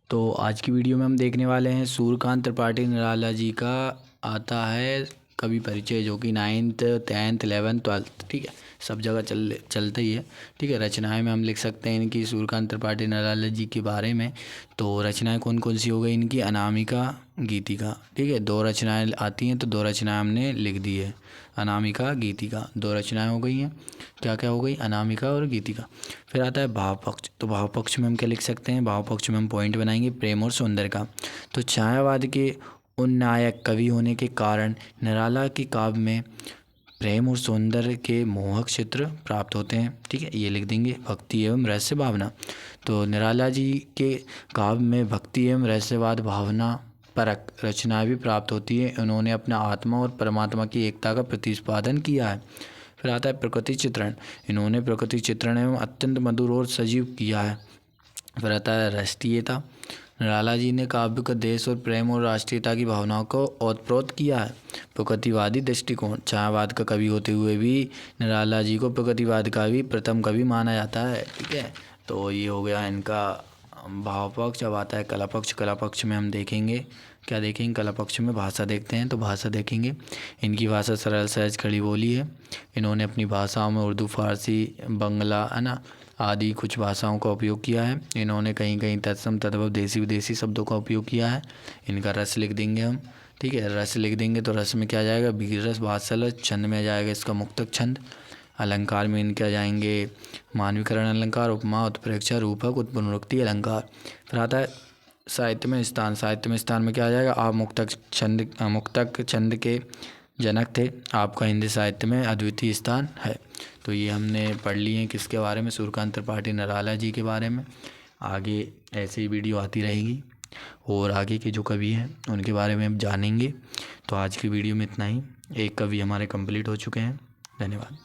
तो आज की वीडियो में हम देखने वाले हैं सूर्यकांत त्रिपाठी निराला जी का आता है कवि परिचय, जो कि 9th 10th 11th 12th, ठीक है, सब जगह चलता ही है। ठीक है, रचनाएं में हम लिख सकते हैं इनकी सूर्यकांत त्रिपाठी निराला जी के बारे में। तो रचनाएं कौन कौन सी हो गई इनकी? अनामिका, गीतिका। ठीक है, 2 रचनाएं आती हैं, तो 2 रचनाएं हमने लिख दी है। अनामिका, गीतिका, 2 रचनाएं हो गई हैं। क्या क्या हो गई? अनामिका और गीतिका। फिर आता है भाव पक्ष। तो भाव पक्ष में हम क्या लिख सकते हैं? भाव पक्ष में हम पॉइंट बनाएंगे प्रेम और सौंदर्य का। तो छायावाद के उन्नायक कवि होने के कारण निराला के काव्य में प्रेम और सौंदर्य के मोहक चित्र प्राप्त होते हैं। ठीक है, ये लिख देंगे। भक्ति एवं रहस्य भावना। तो निराला जी के काव्य में भक्ति एवं रहस्यवाद भावना परक रचनाएं भी प्राप्त होती है। उन्होंने अपना आत्मा और परमात्मा की एकता का प्रतिपादन किया है। फिर आता है प्रकृति चित्रण। इन्होंने प्रकृति चित्रण एवं अत्यंत मधुर और सजीव किया है। फिर आता है राष्ट्रीयता। निराला जी ने काव्य का देश और प्रेम और राष्ट्रीयता की भावनाओं को ओतप्रोत किया है। प्रकृतिवादी दृष्टिकोण। छायावाद का कवि होते हुए भी निराला जी को प्रकृतिवाद का भी प्रथम कवि माना जाता है। ठीक है, तो ये हो गया इनका भाव पक्ष। अब आता है कला पक्ष। कला पक्ष में हम देखेंगे, क्या देखेंगे? कला पक्ष में भाषा देखते हैं। तो भाषा देखेंगे, इनकी भाषा सरल सहज खड़ी बोली है। इन्होंने अपनी भाषाओं में उर्दू, फारसी, बंगला, है ना, आदि कुछ भाषाओं का उपयोग किया है। इन्होंने कहीं कहीं तत्सम तद्भव देसी विदेशी शब्दों का उपयोग किया है। इनका रस लिख देंगे हम। ठीक है, रस लिख देंगे तो रस में क्या जाएगा? वीर रस, भाषा रस। छंद में जाएगा इसका मुक्तक छंद। अलंकार में इनके आ जाएंगे मानवीकरण अलंकार, उपमा, उत्प्रेक्षा, रूपक, उत्पुनरुक्ति अलंकार। फिर आता है साहित्य में स्थान। साहित्य में स्थान में क्या आ जाएगा? आप मुक्तक छंद के जनक थे। आपका हिंदी साहित्य में अद्वितीय स्थान है। तो ये हमने पढ़ लिए हैं किसके बारे में? सूर्यकांत त्रिपाठी निराला जी के बारे में। आगे ऐसे ही वीडियो आती रहेगी और आगे के जो कवि हैं उनके बारे में हम जानेंगे। तो आज की वीडियो में इतना ही। एक कवि हमारे कंप्लीट हो चुके हैं। धन्यवाद।